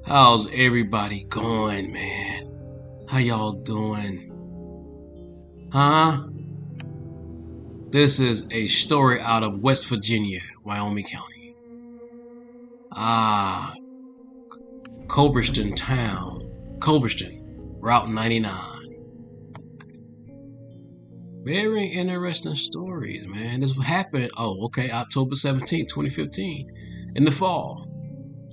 How's everybody going, man? How y'all doing? Huh? This is a story out of West Virginia, Wyoming County. Ah, Culberson, Route 99. Very interesting stories, man. This happened, October 17th, 2015, in the fall.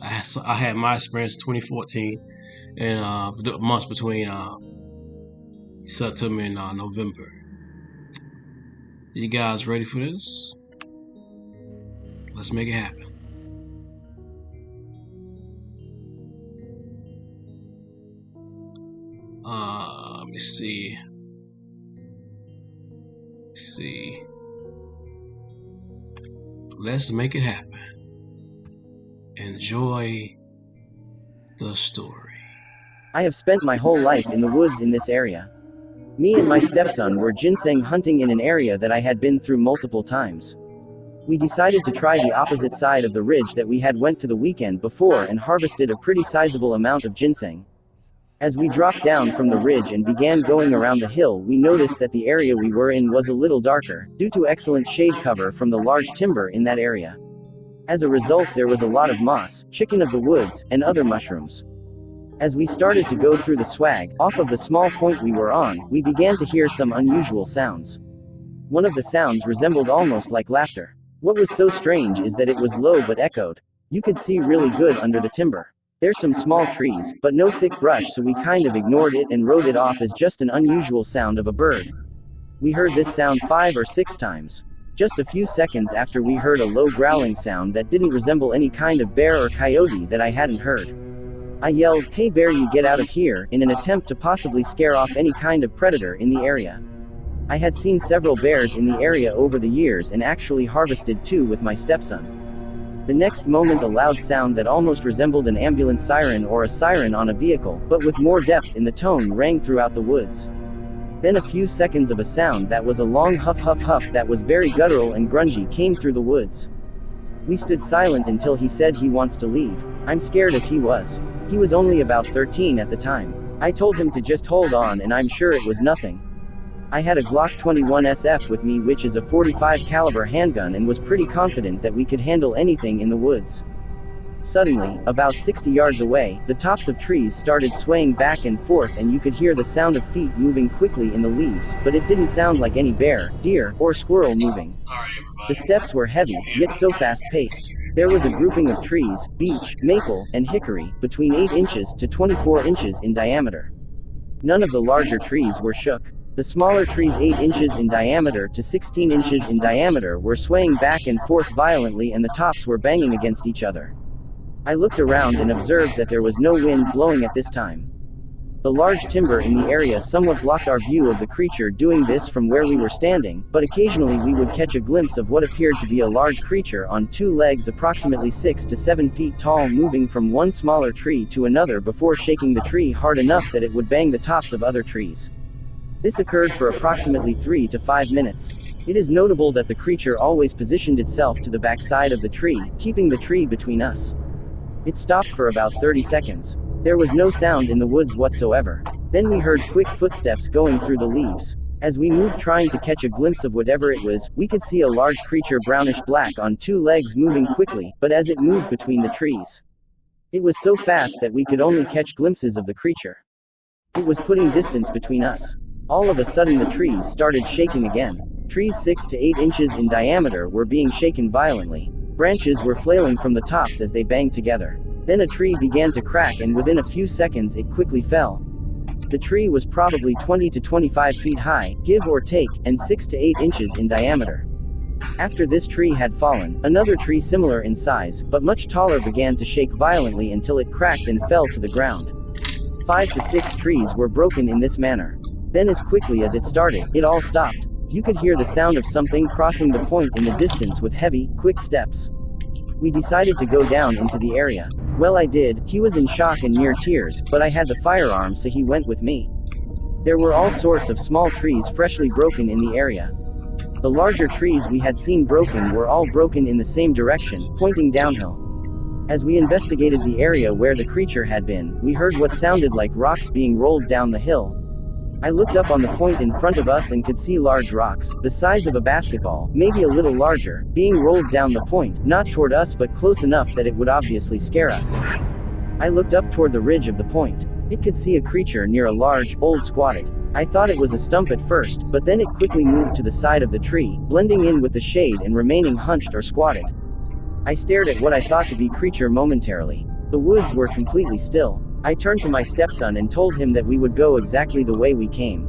I had my experience in 2014, and the months between September and November. You guys ready for this? Let's make it happen. Let me see. Let's make it happen. Enjoy the story. I have spent my whole life in the woods in this area. Me and my stepson were ginseng hunting in an area that I had been through multiple times. We decided to try the opposite side of the ridge that we had went to the weekend before and harvested a pretty sizable amount of ginseng. As we dropped down from the ridge and began going around the hill, we noticed that the area we were in was a little darker, due to excellent shade cover from the large timber in that area. As a result, there was a lot of moss, chicken of the woods, and other mushrooms. As we started to go through the swag, off of the small point we were on, we began to hear some unusual sounds. One of the sounds resembled almost like laughter. What was so strange is that it was low but echoed. You could see really good under the timber. There's some small trees, but no thick brush, so we kind of ignored it and wrote it off as just an unusual sound of a bird. We heard this sound 5 or 6 times. Just a few seconds after, we heard a low growling sound that didn't resemble any kind of bear or coyote that I hadn't heard. I yelled, "Hey bear, you get out of here," in an attempt to possibly scare off any kind of predator in the area. I had seen several bears in the area over the years and actually harvested 2 with my stepson. The next moment, a loud sound that almost resembled an ambulance siren or a siren on a vehicle, but with more depth in the tone, rang throughout the woods. Then a few seconds of a sound that was a long huff huff huff that was very guttural and grungy came through the woods. We stood silent until he said he wants to leave. I'm scared as he was. He was only about 13 at the time. I told him to just hold on, and I'm sure it was nothing. I had a Glock 21 SF with me, which is a .45 caliber handgun, and was pretty confident that we could handle anything in the woods. Suddenly, about 60 yards away, the tops of trees started swaying back and forth, and you could hear the sound of feet moving quickly in the leaves, but it didn't sound like any bear, deer, or squirrel moving. The steps were heavy, yet so fast-paced. There was a grouping of trees, beech, maple, and hickory, between 8 inches to 24 inches in diameter. None of the larger trees were shook. The smaller trees, 8 inches in diameter to 16 inches in diameter, were swaying back and forth violently, and the tops were banging against each other. I looked around and observed that there was no wind blowing at this time. The large timber in the area somewhat blocked our view of the creature doing this from where we were standing, but occasionally we would catch a glimpse of what appeared to be a large creature on 2 legs, approximately 6 to 7 feet tall, moving from one smaller tree to another before shaking the tree hard enough that it would bang the tops of other trees. This occurred for approximately 3 to 5 minutes. It is notable that the creature always positioned itself to the back side of the tree, keeping the tree between us. It stopped for about 30 seconds. There was no sound in the woods whatsoever. Then we heard quick footsteps going through the leaves. As we moved trying to catch a glimpse of whatever it was, we could see a large creature, brownish black, on 2 legs, moving quickly, but as it moved between the trees, it was so fast that we could only catch glimpses of the creature. It was putting distance between us. All of a sudden, the trees started shaking again. Trees 6 to 8 inches in diameter were being shaken violently. Branches were flailing from the tops as they banged together. Then a tree began to crack, and within a few seconds it quickly fell. The tree was probably 20 to 25 feet high, give or take, and 6 to 8 inches in diameter. After this tree had fallen, another tree similar in size, but much taller, began to shake violently until it cracked and fell to the ground. 5 to 6 trees were broken in this manner. Then, as quickly as it started, it all stopped. You could hear the sound of something crossing the point in the distance with heavy, quick steps. We decided to go down into the area. Well, I did. He was in shock and near tears, but I had the firearm, so he went with me. There were all sorts of small trees freshly broken in the area. The larger trees we had seen broken were all broken in the same direction, pointing downhill. As we investigated the area where the creature had been, we heard what sounded like rocks being rolled down the hill. I looked up on the point in front of us and could see large rocks, the size of a basketball, maybe a little larger, being rolled down the point, not toward us but close enough that it would obviously scare us. I looked up toward the ridge of the point. It could see a creature near a large, old squatted. I thought it was a stump at first, but then it quickly moved to the side of the tree, blending in with the shade and remaining hunched or squatted. I stared at what I thought to be creature momentarily. The woods were completely still. I turned to my stepson and told him that we would go exactly the way we came.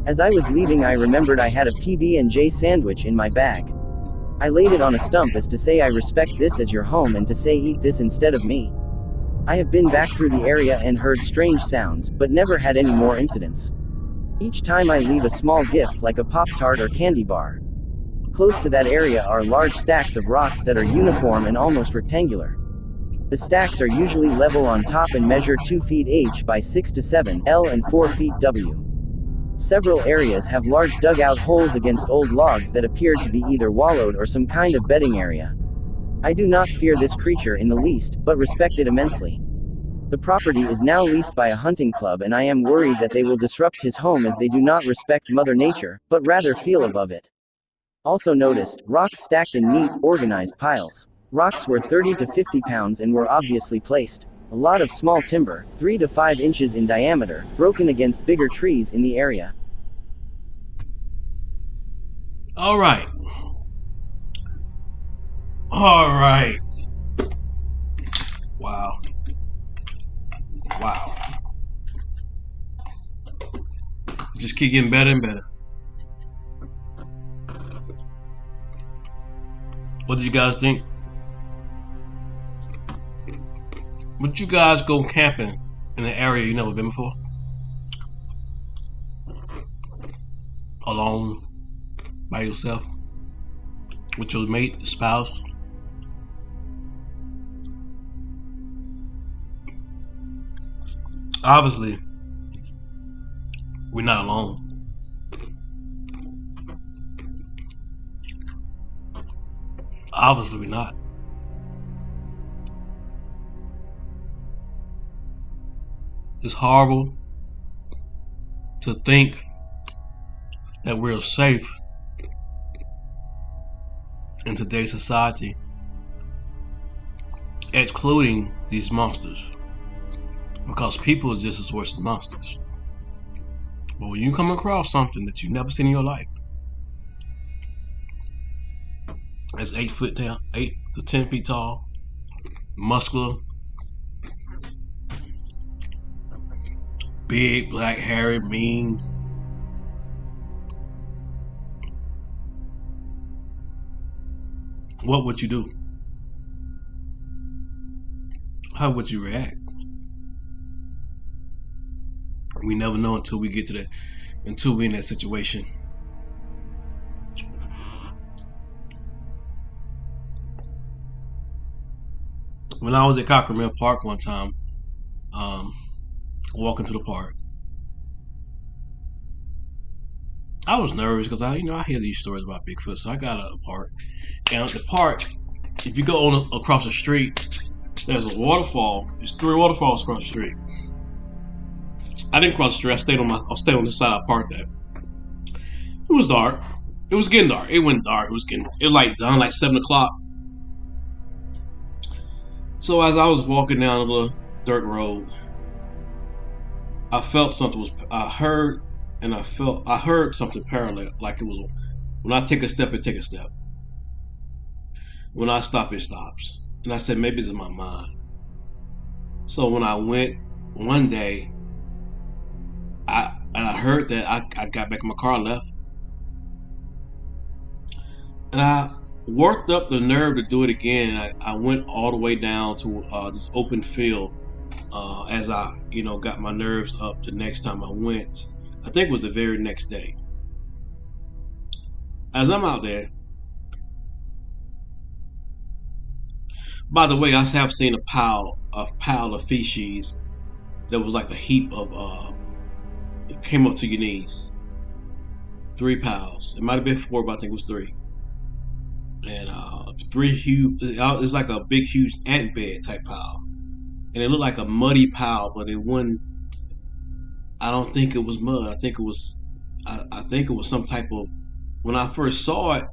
As I was leaving, I remembered I had a PB&J sandwich in my bag. I laid it on a stump as to say I respect this as your home and to say eat this instead of me. I have been back through the area and heard strange sounds, but never had any more incidents. Each time I leave a small gift like a Pop-Tart or candy bar. Close to that area are large stacks of rocks that are uniform and almost rectangular. The stacks are usually level on top and measure 2 feet H by 6 to 7 L and 4 feet W. Several areas have large dugout holes against old logs that appeared to be either wallowed or some kind of bedding area. I do not fear this creature in the least, but respect it immensely. The property is now leased by a hunting club and I am worried that they will disrupt his home as they do not respect Mother Nature, but rather feel above it. Also noticed, rocks stacked in neat, organized piles. Rocks were 30 to 50 pounds and were obviously placed. A lot of small timber, 3 to 5 inches in diameter, broken against bigger trees in the area. All right. All right. Wow. Wow. Just keep getting better and better. What do you guys think? Would you guys go camping in an area you never been before? Alone, by yourself, with your mate, spouse? Obviously, we're not alone. Obviously, we're not. It's horrible to think that we're safe in today's society, excluding these monsters, because people are just as worse as monsters. But when you come across something that you've never seen in your life, that's 8 to 10 feet tall, muscular, big, black, hairy, mean, what would you do? How would you react? We never know until we get to that, until we're in that situation. When I was at Cockermere Park one time, walking to the park, I was nervous because I hear these stories about Bigfoot, so I got out of the park. And at the park, if you go on across the street, there's a waterfall. There's 3 waterfalls across the street. I didn't cross the street. I stayed on this side I parked at. It was dark. It was getting dark. It went dark. It was like done like 7 o'clock. So as I was walking down a little dirt road, I felt something I heard something parallel, like it was, when I take a step, it take a step. When I stop, it stops. And I said, maybe it's in my mind. So when I went one day, I heard that, I got back in my car, left. And I worked up the nerve to do it again. I went all the way down to this open field as I, got my nerves up the next time I went. I think it was the very next day. As I'm out there, by the way, I have seen a pile of feces that was like a heap of it came up to your knees. 3 piles. It might have been 4, but I think it was 3. And three huge. It's like a big, huge ant bed type pile, and it looked like a muddy pile, but it wasn't. I don't think it was mud. I think it was. I think it was some type of. When I first saw it,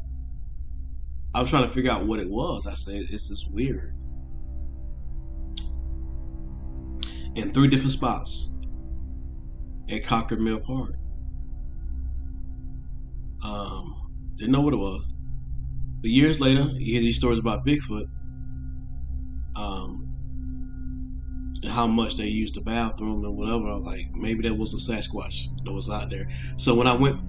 I was trying to figure out what it was. I said, "It's just weird." In three different spots at Concord Mill Park. Didn't know what it was. But years later, you hear these stories about Bigfoot, and how much they used the bathroom and whatever. I was like, maybe that was a Sasquatch that was out there. So when I worked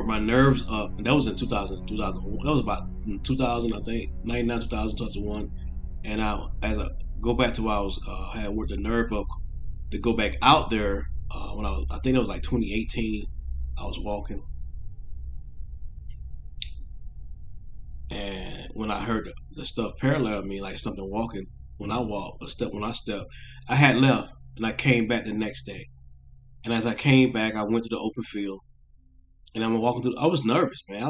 my nerves up, and that was in 2000, 2001. That was about 2000, I think, 99, 2000, 2001. And as I go back to where I was, had worked the nerve up to go back out there when I think it was like 2018. I was walking, and when I heard the stuff parallel me, like something walking, when I walked, when I step, I had left and I came back the next day. And as I came back, I went to the open field, and I'm walking through. I was nervous, man.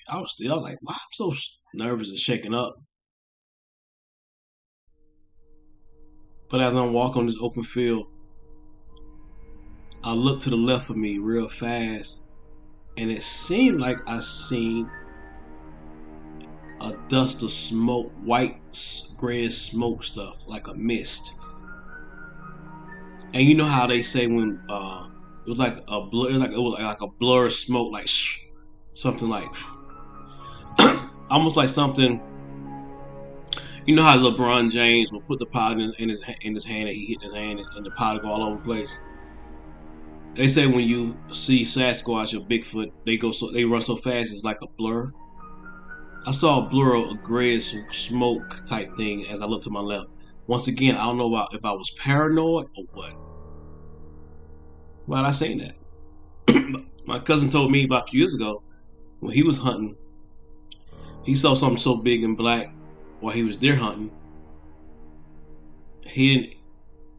I was still like, wow, I'm so nervous and shaken up. But as I'm walking on this open field, I looked to the left of me real fast, and it seemed like I seen a dust of smoke, white, gray smoke stuff, like a mist. And you know how they say when it was like a blur, it was like a blur of smoke, like something like almost like something. You know how LeBron James will put the pot in his hand and he hit his hand and the pot go all over the place. They say when you see Sasquatch or Bigfoot, they run so fast it's like a blur. I saw a blur of a grayish smoke type thing as I looked to my left. Once again, I don't know if I was paranoid or what. But I seen that. My cousin told me about a few years ago when he was hunting, he saw something so big and black while he was deer hunting. It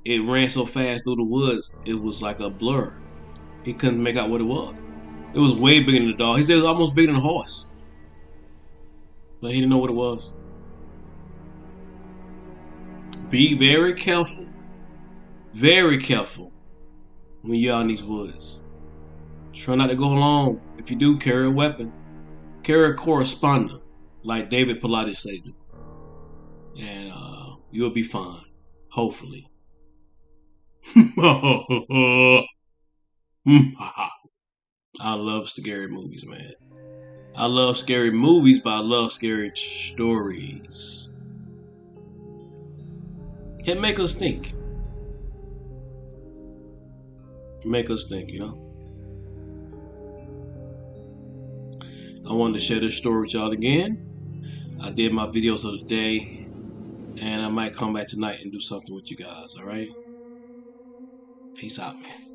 ran so fast through the woods, it was like a blur. He couldn't make out what it was. It was way bigger than the dog. He said it was almost bigger than a horse. But he didn't know what it was. Be very careful. Very careful when you're out in these woods. Try not to go alone. If you do, carry a weapon. Carry a correspondent, like David Pilates said. And you'll be fine. Hopefully. I love scary movies, man. I love scary movies, but I love scary stories. It make us think. Make us think, you know. I wanted to share this story with y'all again. I did my videos of the day, and I might come back tonight and do something with you guys, alright? Peace out, man.